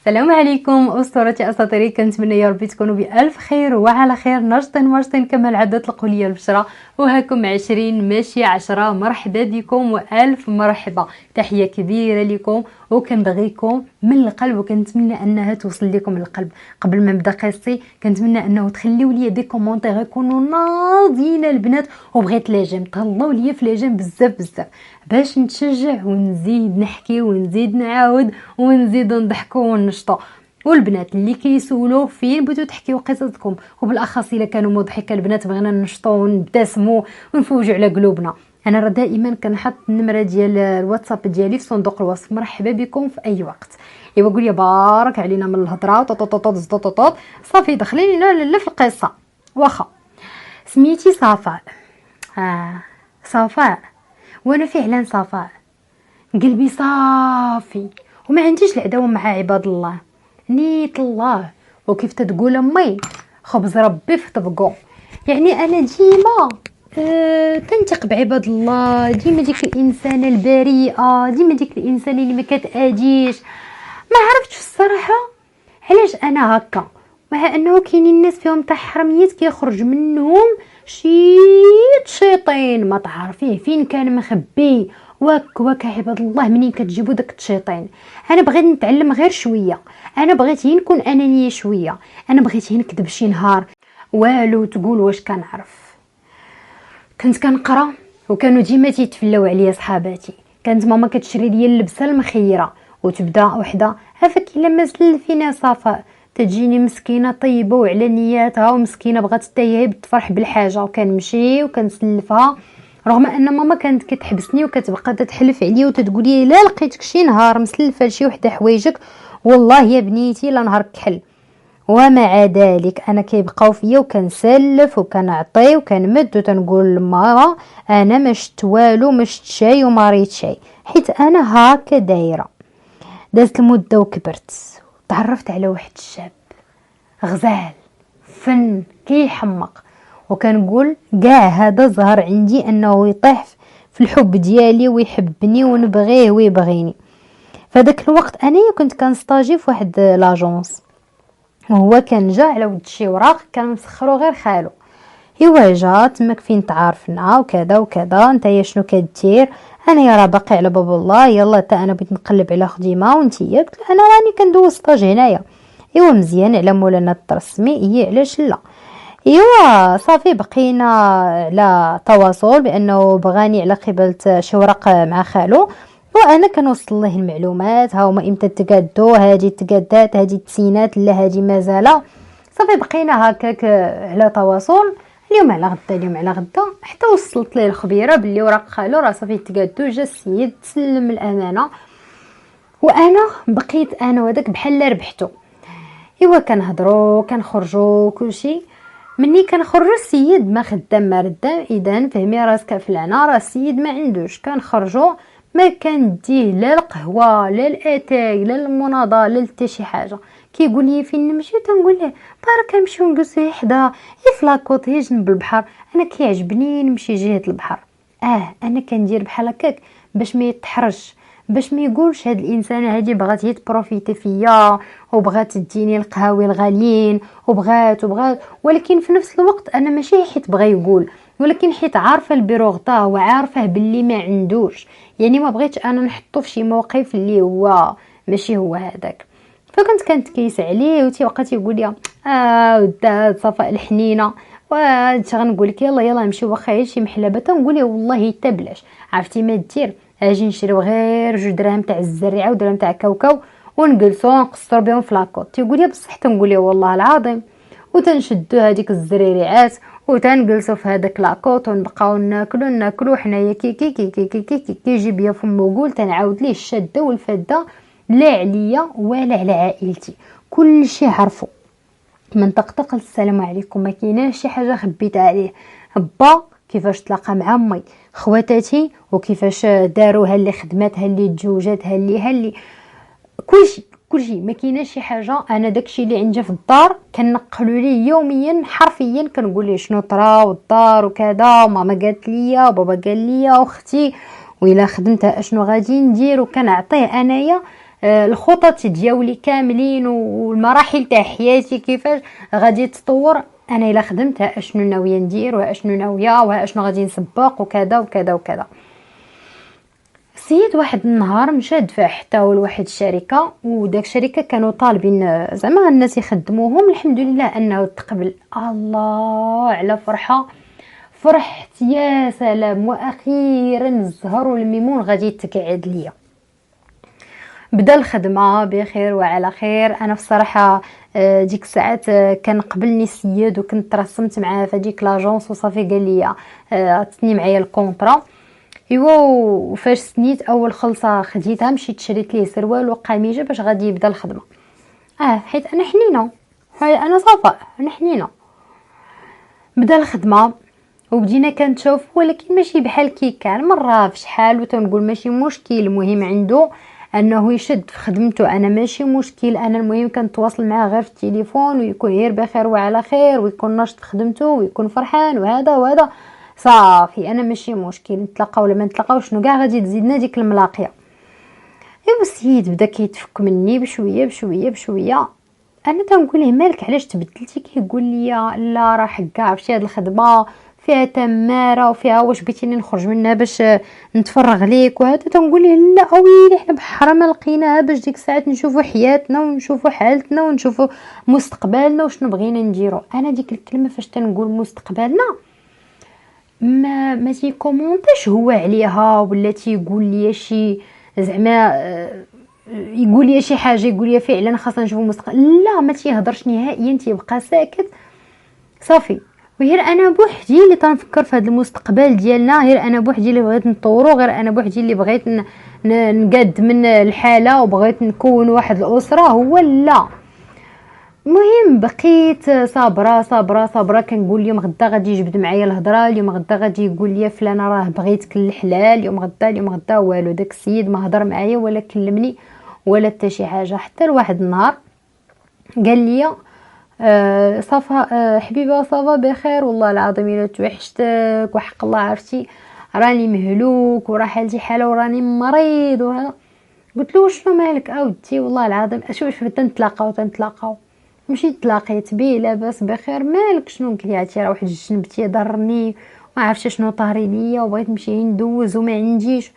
السلام عليكم أسطورتي أساطيري، كنتمنى يا ربي تكونوا بألف خير وعلى خير. ناشطين كما العادة تلقوا لي البشرة وهاكم 20 ماشي 10. مرحبا بكم وألف مرحبا، تحية كبيرة لكم وكنبغيكم من القلب وكنتمنى أنها توصل لكم القلب. قبل ما نبدا قصتي كنتمنى أنه تخليو لي دي كومونتير يكونوا ناضيين البنات، وبغيت لا جيم تهلاو ليا في لا جيم بزاف باش نتشجع ونزيد نحكي ونزيد نعاود ونزيد نضحكوا ونشطوا. والبنات اللي كيسولوا فين بغيتو تحكيو قصصكم، وبالاخص الا كانوا مضحكه البنات بغينا نشطوا ونبتسموا ونفوجوا على قلوبنا، انا راه دائما كنحط النمره ديال الواتساب ديالي في صندوق الوصف. مرحبا بكم في اي وقت. ايوا قول يا بارك علينا من الهضره طوطوطوط صافي دخلين لا في القصه. واخا سميتي صفاء. صفاء، وانا فعلا صفاء، قلبي صافي وما عنديش العداوه مع عباد الله، نيت الله. وكيف تتقول امي خبز ربي في طبقو. يعني انا ديما تنتق بعباد الله، ديما ديك الانسانه البريئه، ديما ديك الانسانه اللي ما كتاديش. ما عرفتش الصراحه علاش انا هكا، مع انه كاينين الناس فيهم تاع حرميات كيخرج منهم شي شيطين ما تعرفيه فين كان مخبي. واك عباد الله منين كتجيبوا داك الشيطين. انا بغيت نتعلم غير شويه، انا بغيت نكون انانيه شويه، انا بغيت نكذب شي نهار والو تقول واش كنعرف. كنت كنقرا وكانوا ديما تيتفلاو عليا صحاباتي. كانت ماما كتشري لي اللبسه المخيره وتبدا وحده عافاك الا ما سلفينا صفاء، تجيني مسكينه طيبه وعلى نياتها ومسكينه بغات حتى هي تفرح بالحاجه، وكنمشي وكنسلفها رغم ان ماما كانت كتحبسني وكتبقى تتحلف عليا وتتقول لي لا لقيتك شي نهار مسلفه لشي وحده حوايجك والله يا بنيتي لا نهار كحل. ومع ذلك انا كيبقاو فيا وكنسلف وكنعطي وكنمد وتنقول لماما انا ما شت والو، ما شت شاي وما ريت شاي، حيت انا هكا دايره. دازت المده وكبرت تعرفت على واحد الشاب غزال فن كيحمق، وكنقول كاع هذا ظهر عندي انه يطيح في الحب ديالي ويحبني ونبغيه ويبغيني. فداك الوقت انا كنت كنستاجي في واحد لاجونس، وهو كان جا على ود شي وراق كان مسخرو غير خالو. ايوا جا تماك فين تعارفنا وكذا وكذا، نتايا شنو كدير؟ انا يا راه باقي على باب الله، يلا تا انا بغيت نقلب على خديمه وانتيا. قلت انا راني كندوز ستاج هنايا. ايوا مزيان على مولانا الترسمي، اي علاش لا. ايوا صافي بقينا على تواصل بانه بغاني على قبلة شي ورق مع خالو، وانا كنوصل له المعلومات، ها هما امتى تقادو، هذه تقادات، هذه تسينات، لا هذه مازال. صافي بقينا هكاك على تواصل، اليوم على غدا اليوم على غدا، حتى وصلت ليه الخبيره باللي وراق خالو راه صافي تقادو. جا السيد تسلم الامانه وانا بقيت انا وداك بحال ربحتو. ايوا كنهضروا كنخرجوا كلشي. مني كنخرجوا السيد ما خدام ما ردام، اذا فهمي راسك في العنار، راه السيد ما عندوش. كنخرجوا ما كنديه لا القهوه لا الاتاي لا المناضه لا حتى شي حاجه. كيقول لي فين نمشي؟ تنقول له بارك نمشيو نجلسوا حدا في لاكوط هي جنب البحر، انا كيعجبني نمشي جهه البحر. انا كندير بحال هكاك باش ما يتحرش، باش ما يقولش هاد الانسانه هادي بغات هي تبروفيتي فيا وبغات تديني القهاوي الغاليين وبغات، ولكن في نفس الوقت انا ماشي حيت بغى يقول، ولكن حيت عارفه البيرو غطاه وعارفه باللي ما عندوش. يعني ما بغيتش انا نحطو في شي موقف اللي هو ماشي هو هذاك. فكنت كنتكيس عليه وتيبقى تيقول لي وداد صفاء الحنينه واش غنقول لك، يلا نمشيو واخا غير شي محلبه. تنقول له والله حتى بلاش، عرفتي ما دير، اجي نشريو غير 2 دراهم تاع الزريعه و درهم تاع كاوكاو ونجلسوا ونقصروا بهم في لاكوط. تيقول لي بصح، تنقول له والله العظيم. وتنشدوا هذيك الزريريعات وتنجلسوا في هذاك لاكوط ونبقاو ناكلوا حنايا كي كي كي كي كي كي كي كي جيب يا فمو قول تنعاود ليه الشاده والفاده لا عليا ولا على عائلتي، كل شيء عرفوا من طقطق السلام عليكم، ما كايناش شي حاجه خبيت عليه. با كيفاش تلاقى مع امي خواتاتي وكيفاش داروها، اللي خدماتها، اللي تزوجاتها، اللي كلشي ما كايناش شي حاجه. انا داكشي اللي عندي في الدار كنقلوا ليه يوميا حرفيا، كنقول ليه شنو طرا والدار وكذا، وماما قالت لي وبابا قال لي واختي، وإلا خدمتها اشنو غادي ندير، وكنعطيه انايا الخطط ديالي كاملين والمراحل تاع حياتي كيفاش غادي تطور. انا الا خدمت اشنو ناويه ندير واشنو ناويه واشنو غادي نسبق وكذا وكذا وكذا. سيد واحد النهار مشى دفع حتى هو لواحد الشركه، وداك الشركه كانوا طالبين زعما الناس يخدموهم. الحمد لله انه تقبل. الله على فرحه، فرحت يا سلام، واخيرا الزهر والميمون غادي تقعد ليا. بدا الخدمه بخير وعلى خير. انا في الصراحه ديك الساعات كان قبلني السيد وكنت ترسمت معاه في هذيك لاجونس وصافي قال لي عطني معايا الكونطرا. ايوا وفاش سنيت اول خلصه خديتها مشيت شريت ليه سروال وقميجه باش غادي يبدا الخدمه. حيت انا حنينه، انا صافا انا حنينه. بدا الخدمه وبدينا كنشوف، ولكن ماشي بحال كي كان مره في شحال وتنقول ماشي مشكل. المهم عنده انه يشد في خدمته، انا ماشي مشكل. انا المهم كنتواصل معاه غير في التليفون ويكون غير بخير وعلى خير ويكون ناشط في خدمته ويكون فرحان وهذا وهذا صافي. انا ماشي مشكل، نتلاقاو ولا ما نتلاقاوش شنو كاع غادي تزيدنا ديك الملاقيه. ايوا السيد بدا كيتفك مني بشويه بشويه بشويه. انا تنقول له مالك علاش تبدلتي؟ كيقول لي لا راه كاع عرفتي هاد الخدمه فيها تماره وفيها واش بغيتيني نخرج منها باش نتفرغ ليك وهذا. تنقول له لا ويلي حنا بحال ما لقيناها باش ديك الساعات نشوفوا حياتنا ونشوفوا حالتنا ونشوفوا مستقبلنا وشنو بغينا نديرو. انا ديك الكلمه فاش تنقول مستقبلنا ما تيكومونطيش هو عليها ولا تيقول لي شي زعما يقول لي شي حاجه يقول لي فعلا خاصنا نشوفوا المستقبل. لا ما تيهضرش نهائيا، تيبقى ساكت صافي. وغير انا بوحدي اللي تنفكر في هذا المستقبل ديالنا، غير انا بوحدي اللي بغيت نطورو، غير انا بوحدي اللي بغيت نقاد من الحاله وبغيت نكون واحد الاسره. هو لا المهم بقيت صابره صابره صابره. كنقول اليوم غدا غادي يجبد معايا الهضره، اليوم غدا غادي يقول لي فلانه راه بغيتك الحلال، اليوم غدا اليوم غدا والو. داك السيد ما هضر معايا ولا كلمني ولا حتى شي حاجه. حتى لواحد النهار قال لي صافا حبيبه صافا بخير والله العظيم الا توحشتك وحق الله عرفتي راني مهلوك وراه حالتي حاله وراني مريض وهذا. قلت له شنو مالك اودي والله العظيم شوف تنتلاقاو. مشيت تلاقيت بيه لاباس بخير مالك شنو؟ قلت لي عرفتي راه واحد جنبتي ضرني ما عرفتش شنو طاري ليا وبغيت نمشي ندوز وما عنديش.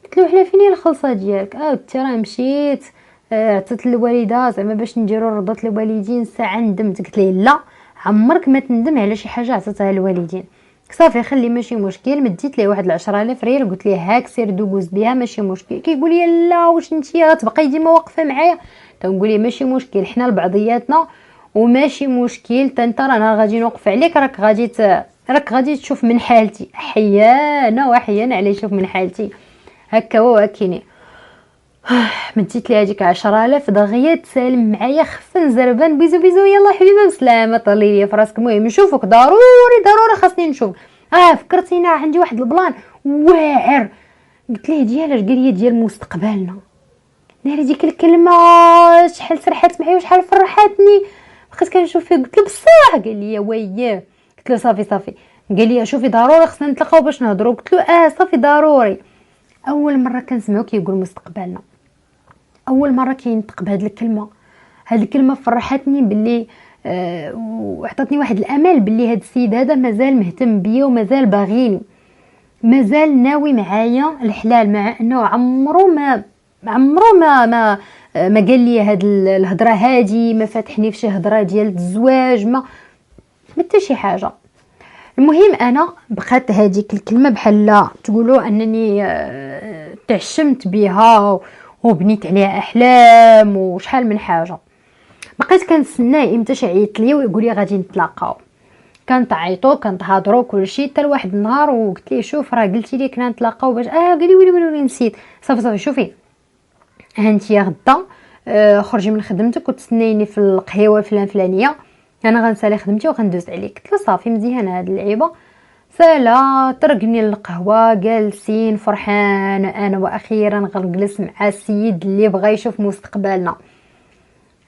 قلت له حنا فين هي الخلصه ديالك؟ قلت راه مشيت عطيت الوالده زعما باش نديرو رضا الوالدين. ساعه ندمت. قلت ليه لا عمرك ما تندم على شي حاجه عطيتها للوالدين. صافي خلي ماشي مشكل. مديت ليه واحد 10,000 ريال قلت ليه هاك سير دوز بها ماشي مشكل. كيقول لي لا واش نتي غتبقاي ديما واقفه معايا؟ تنقول ليه ماشي مشكل حنا لبعضياتنا وماشي مشكل. انت رانا غادي نوقف عليك، راك غادي تشوف من حالتي احيانا واحيانا على يشوف من حالتي هكا وهكيني. مديت لي هذيك 10,000 دغيا تسالم معايا خفن زربان بيزو بيزو يلا حبيبه بسلامه طلي لي فراسك. المهم نشوفك ضروري خاصني نشوف. فكرتينا عندي واحد البلان واعر. قلت ليه ديالاش؟ قال لي ديال مستقبلنا. ناري ديك الكلمه شحال سرحات معايا وشحال فرحتني. بقيت كنشوف فيه قلت له بصح. قال لي وياه. قلت له صافي قال لي شوفي ضروري خصنا نتلاقاو باش نهضروا. قلت له صافي ضروري. اول مره كنسمعو كيقول مستقبلنا، اول مره كينطق بهاد الكلمه. هاد الكلمه فرحتني باللي وعطاتني واحد الامل باللي هاد السيد هذا مازال مهتم بيا ومازال باغيني، مازال ناوي معايا الحلال، مع انه عمرو ما قال لي هاد الهضره هادي، ما فاتحني في شي هضره ديال الزواج، ما حتى شي حاجه. المهم انا بقات هذيك الكلمه بحال تقولوا انني تعشمت بها وبنيت عليها احلام وشحال من حاجه. بقيت كنتسناه امتى يعيط لي ويقول لي غادي نتلاقاو. كنتعيطوا كنتهضروا كلشي حتى لواحد النهار وقلت ليه شوف راه قلتي لي كنا نتلاقاو باش قال لي ويلي نسيت. صافي شوفي هانتيا غدا خرجي من خدمتك وتسنيني في القهيوه الفلانيه، انا غنسالي خدمتي وغندوز عليك. قلت له صافي مزيان هاد اللعيبه. سالا طرقني للقهوه جالسين فرحان انا واخيرا غنجلس مع السيد اللي بغى يشوف مستقبلنا.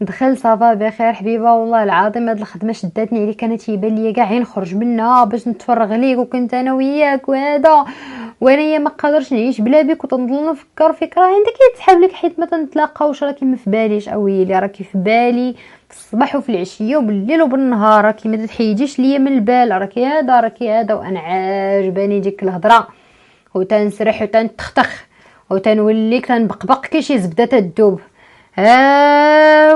دخل صافا بخير حبيبه والله العظيم هاد الخدمه شداتني عليك، انا تيبان ليا كاع نخرج منها باش نتفرغ ليك وكنت انا وياك وهذا وانايا ما قادرش نعيش بلا بك، وتنضل نفكر فكره عندك تسحب لك حيت ما تنتلاقاوش، راكي ما في باليش اويلي، راكي في بالي في الصباح وفي العشيه وبالليل وبالنهار، راكي ما تحيديش ليا من البال، راكي هذا وانا عاجباني ديك الهضره، وتنسرح وتنتختخ وتنولي تنبقبق كي شي زبده تدوب.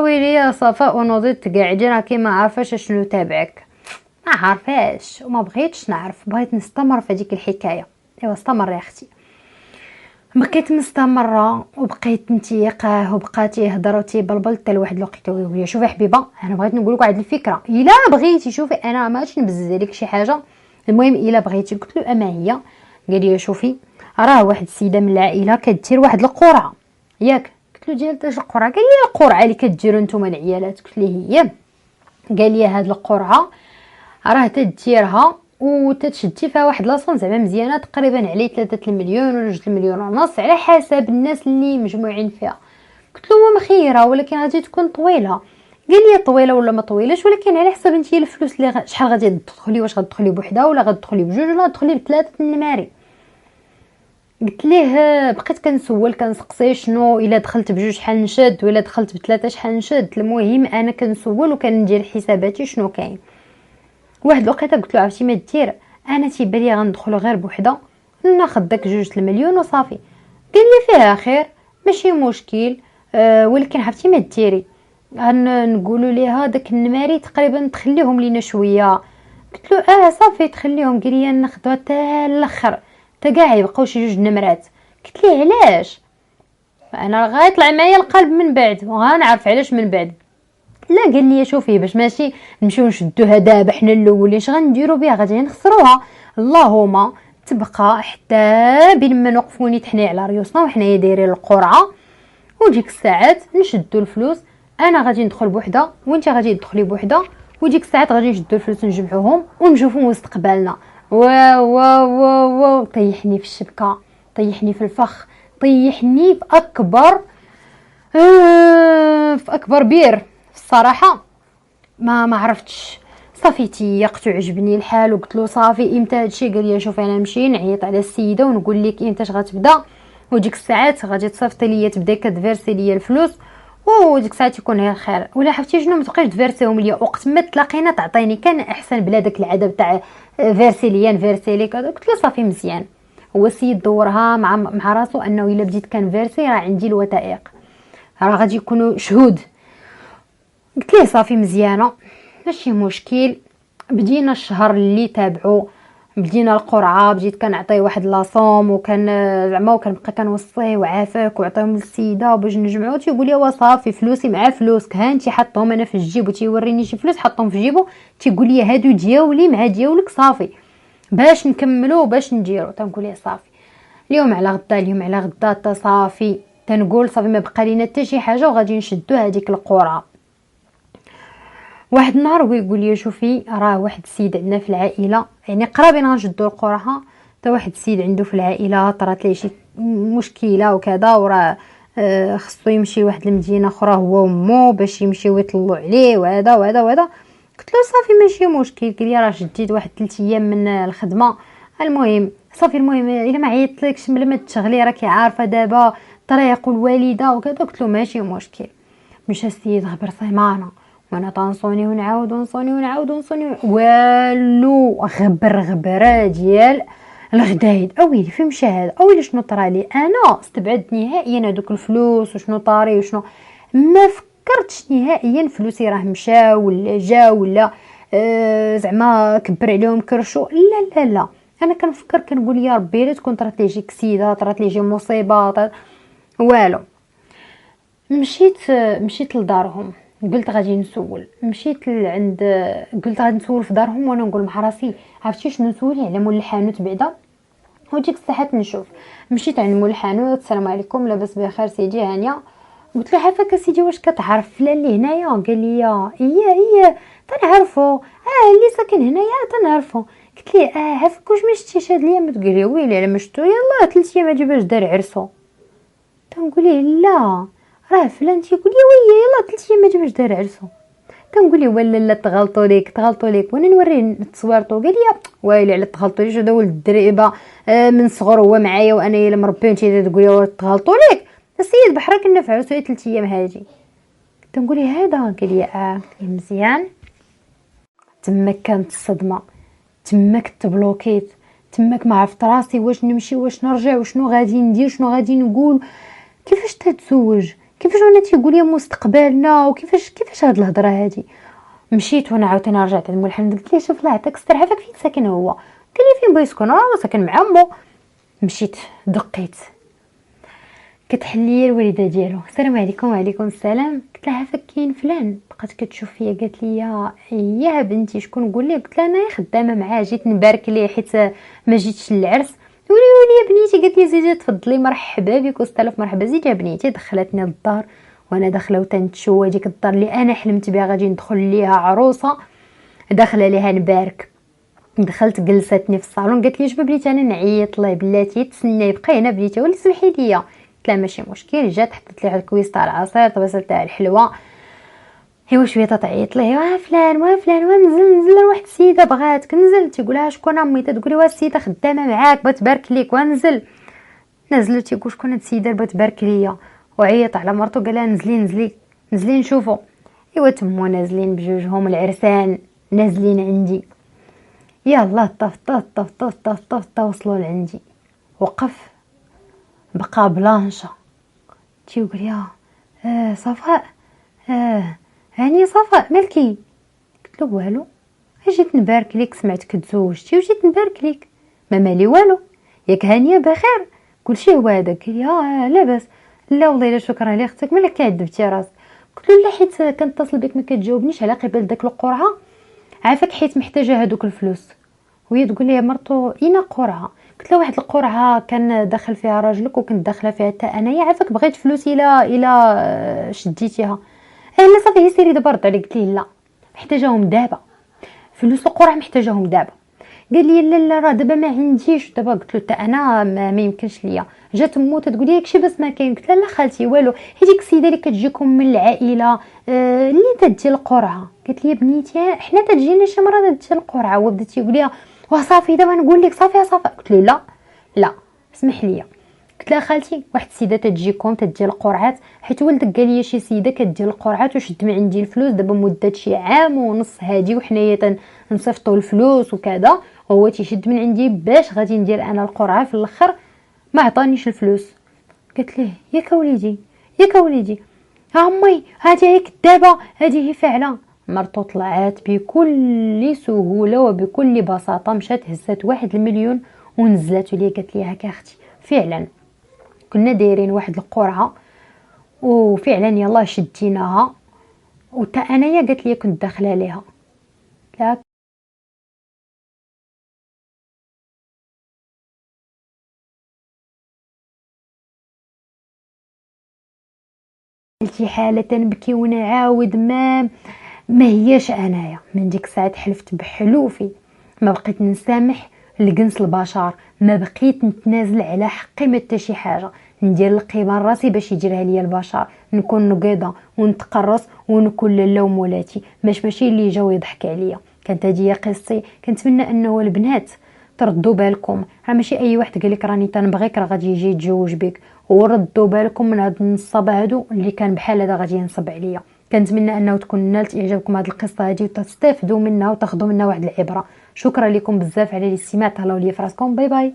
ويلي يا صفاء، ونوضيت تقعدي راكي ما عارفاش شنو تابعك، ما عارفاش وما بغيتش نعرف، بغيت نستمر في هذيك الحكايه. ايوا استمر يا اختي. بقيت مستمره وبقيت نتيقه وبقات يهضر وتيبلبل حتى لواحد الوقت. ويا شوفي يا حبيبه، انا بغيت نقول لك واحد الفكره، الا بغيتي شوفي انا ماشي نبزز عليك شي حاجه، المهم الا بغيتي. قلت له اما هي؟ قال لي شوفي راه واحد السيده من العائله كدير واحد القرعه ياك. قلت له ديال اش القرعه؟ قال لي القرعه اللي كديروا نتوما العيالات. قلت ليه هي؟ قال لي هاد القرعه راه تديرها وتتشدي فيها واحد لاصون زعما مزيانه، تقريبا عليه 3 المليون ولا 2 المليون ونص على حسب الناس اللي مجموعين فيها. قلت له مخيره ولكن غادي تكون طويله. قال لي طويله ولا ما طويلش، ولكن على حسب انت الفلوس اللي شحال غادي تدخلي، واش غتدخلي بوحده ولا غتدخلي بجوج ولا غتدخلي بثلاثه النماري. قلت ليه بقيت كنسول كنسقسي شنو الا دخلت بجوج شحال نشد ولا دخلت بثلاثه شحال نشد. المهم انا كنسول وكندير حساباتي شنو كاين. واحد الوقيته قلت له عرفتي ما دير، انا تيبان لي غندخلوا غير بوحده، ناخذ داك 2 المليون وصافي. قال لي فيها خير ماشي مشكل، ولكن عرفتي ما ديري نقولوا ليها داك النماري تقريبا تخليهم لينا شويه. قلت له صافي تخليهم. قال لي ناخذوها حتى الاخر حتى كاع يبقاو شي 2 نمرات. قلت ليه علاش؟ انا غيطلع معايا القلب من بعد وغنعرف علاش من بعد. لا قال لي شوفي باش ماشي نمشيو نشدوها دابا حنا الاولين اش غنديروا بها، غادي نخسروها، اللهم تبقى حتى بين ما نوقفوا نيت حنايا على ريوسنا وحنايا دايرين القرعه، وديك الساعات نشدوا الفلوس، انا غادي ندخل بوحده وانت غادي تدخلي بوحده، وديك الساعات غادي نشدوا الفلوس نجمعوهم ونشوفوا مستقبلنا. واو طيحني في الشبكه، طيحني في الفخ، طيحني في اكبر بير. الصراحه ما عرفتش، صافي تيقت وعجبني الحال وقلت له صافي امتى هادشي؟ قال لي شوفي انا نمشي نعيط على السيده ونقول لك امتاش غتبدا، وديك الساعات غادي تصيفطي ليا تبدا كتفيرسي ليا الفلوس، وديك الساعات يكون غير خير. ولا عرفتي شنو، ما تبقايش تفيرسيهم ليا، وقت ما تلاقينا تعطيني كان احسن بلا داك العاده تاع فيرسي ليا نفيرسي لك. قلت له صافي مزيان. هو السيد دورها مع راسو انه الا بديت كنفيرسي راه عندي الوثائق، راه غادي يكونوا شهود. قلت ليه صافي مزيانه ماشي مشكل. بدينا الشهر اللي تابعو بدينا القرعه، بديت كنعطيه واحد لاصوم وكان زعما وكنبقى كنوصيه وعافاك وعطيهم للسيده باش نجمعو. تيقول لي وصافي فلوسي مع فلوسك، ها انت حطهم انا في الجيب، وتيوريني شي فلوس حطهم في جيبو، تيقول لي هادو دياولي مع دياولك صافي باش نكملو باش نديرو. تنقول ليه صافي اليوم على غدا، اليوم على غدا، حتى صافي تنقول صافي ما بقى لينا حتى شي حاجه وغادي نشدو هذيك القرعه. واحد النهار هو يقول لي شوفي راه واحد السيد عندنا في العائله، يعني قرابين غنشدو القرعه، حتى واحد السيد عنده في العائله طرات ليه شي مشكله وكذا، وراه خصو يمشي واحد المدينه اخرى هو وامو باش يمشيو يطلعوا عليه وهذا وهذا وهذا. قلت له صافي ماشي مشكل. قال لي راه شديت واحد 3 ايام من الخدمه، المهم صافي المهم الا ما عيطتلكش بلا ما تشغلي راكي عارفه دابا طريق الوالده وكذا. قلت له ماشي مشكل. مشى السيد غبر سيمانه وانا تنصوني ونعاود ونصوني ونعاود ونصوني والو غبر غبره ديال الغدايد. اويلي فين مشى هذا؟ اويلي شنو طرالي؟ انا استبعدت نهائيا هذوك الفلوس وشنو طاري وشنو، ما فكرتش نهائيا فلوسي راه مشى ولا جا ولا زعما كبر عليهم كرشو. لا لا لا، انا كنفكر كنقول يا ربي لا تكون طرات لي شي كسيده، طرات لي شي مصيبه والو. مشيت لدارهم، قلت غادي نسول. مشيت عند قلت غادي نسول في دارهم وانا نقول مع راسي عرفتي شنو نسول على مول الحانوت بعدا وديك الساعات نشوف. مشيت عند مول الحانوت، السلام عليكم لاباس بخير سيدي هانيه. قلت له عافاك سيدي واش كتعرف فلان اللي هنايا؟ قال لي ايه تنعرفو، اللي ساكن هنايا تنعرفو. قلت ليه عافاك واش ما شتيش هاد الايام؟ تقول لي ويلي الا ما شتو يلاه 3 ايام هادي باش دار عرسو. تنقول ليه لا راه فلان. تيقول لي ويلي يلاه 3 ايام هادي باش دار عرسو. كنقول ليه ولا لا تغلطوا ليك وانا نوريه تصويرته. قال لي ويلي على تغلطوا ليش، هذا ولد الدريبه من صغر هو معايا وانا اللي مربيه وانت تقول لي تغلطوا ليك. السيد بحرك نفعو سوي 3 ايام هاجي. كنقول ليه هذا، قال لي مزيان. تماك كانت الصدمه، تماك تبلوكيت، تماك ما عرفت راسي واش نمشي واش نرجع وشنو غادي ندير شنو غادي نقول. كيفاش تتزوج، كيفاش وانا تيقول لي مستقبلنا، وكيفاش هاد الهضره هادي. مشيت وانا عاوتاني رجعت عند محمد قلت ليه شوف الله يعطيك الستر عافاك فين ساكن هو. قال لي فين بغا يسكن، راه ساكن مع امو. مشيت دقيت، كتحل لي الوالده ديالو، السلام عليكم. وعليكم السلام. قلت لها عافاك كاين فلان. بقات كتشوف فيا قالت لي يا بنتي شكون نقول لك. قلت لها انا خدامه معاه جيت نبارك ليه حيت ما جيتش للعرس. ولي يا بنيتي. قالت لي زيدي تفضلي مرحبا بك وستالف مرحبا. زيدي يا بنيتي. دخلتني للدار وانا داخله وتنتشوى ديك الدار اللي انا حلمت بها غادي ندخل ليها عروسه، داخله ليها نبارك. دخلت جلستني في الصالون قالت لي جبد بليتي انا نعيط الله بلاتي تسناي بقى هنا بليتي ولي سمحي لي. قلت لها ماشي مشكل. جات حطت لي واحد الكويس تاع العصير طبسه تاع الحلوه. ايوا شويه تعيط ليه فلان ونزل واحد السيده بغاتك نزل. تيقولها شكون امي؟ تقولي وا السيده خدامه معاك بغات تبارك ليك ونزل. نزلت تيقول شكون هاد السيده بغات تبارك ليا وعيط على مرتو قالها نزلي نشوفوا. ايوا تمو نازلين بجوجهم العرسان نازلين عندي. يلا طف وصلوا لعندي. وقف بقى بلانشا تيقول يا صفاء هاني صفاء مالكي؟ قلت له والو جيت نبارك ليك سمعتك تزوجتي وجيت نبارك ليك ما مالي والو ياك هانيه بخير كلشي هو هذا. قال لي لاباس. لا والله الا شكرا لي اختك مالك كعذبتي راسك. قلت له لا حيت كنتصل بك ما كتجاوبنيش على قبل داك القرعه عافاك حيت محتاجه هذوك الفلوس. وهي تقول لي مرتو اين قرعه؟ قلت له واحد القرعه كان داخل فيها راجلك وكنت داخله فيها حتى انايا عافاك بغيت فلوس الى شديتيها. لا صافي سيري دابا رد عليك. قلت ليه لا محتاجاهم دابا فلوس القرعه محتاجاهم دابا. قال لي لا راه دابا ما عنديش دابا. قلت له حتى انا ما يمكنش ليا. جات مو تقول لي ياكشي بس ما كاين. قلت لها لا خالتي والو هذيك السيده اللي كتجيكم من العائله اللي تدي القرعه. قالت لي بنيتي حنا تجينا شي مره تدي القرعه. وبدات تقول لي وصافي دابا نقول لك صافي صافي. قلت له لا اسمح لي. قلت لها خالتي واحد السيده تجيكم تدي القرعات حيت ولدك قال لي شي سيده كدير القرعات وشد من عندي الفلوس دابا مده شي عام ونص هادي وحنايا تنصيفطوا الفلوس وكذا وهو تيشد من عندي باش غادي ندير انا القرعه في الاخر ما عطانيش الفلوس. قلت ليه ياك وليدي امي هذه هي كدابه هذه هي فعلا. مرتو طلعات بكل سهوله وبكل بساطه مشات هزات 1,000,000 ونزلت لي. قالت لي هكا اختي فعلا كنا دايرين واحد القرعه وفعلا يلا شديناها وتا انايا قالت لي كنت داخله ليها. لا قلتي حاله تنبكي ونعاود ما هياش انايا. من ديك الساعه حلفت بحلوفي ما بقيت نسامح لجنس البشر، ما بقيت نتنازل على حقي ما حتى شي حاجه. ندير القيمه لراسي باش يجيرها ليا البشر، نكون نقيضه ونتقرص ونكون لاله ومولاتي ماشي اللي جاو يضحك عليا. كانت هذه هي قصتي. كنتمنى انه البنات تردوا بالكم، راه ماشي اي واحد قال لك راني تنبغيك راه غادي يجي يتزوج بك. وردوا بالكم من هاد النصاب هادو اللي كان بحال هذا غادي ينصب عليا. كنتمنى انه تكون نالت اعجابكم هذه القصه هذه وتستافدوا منها وتاخذوا منها واحد العبره. شكرا لكم بزاف على الاستماع. تهلاو لي فراسكم. باي باي.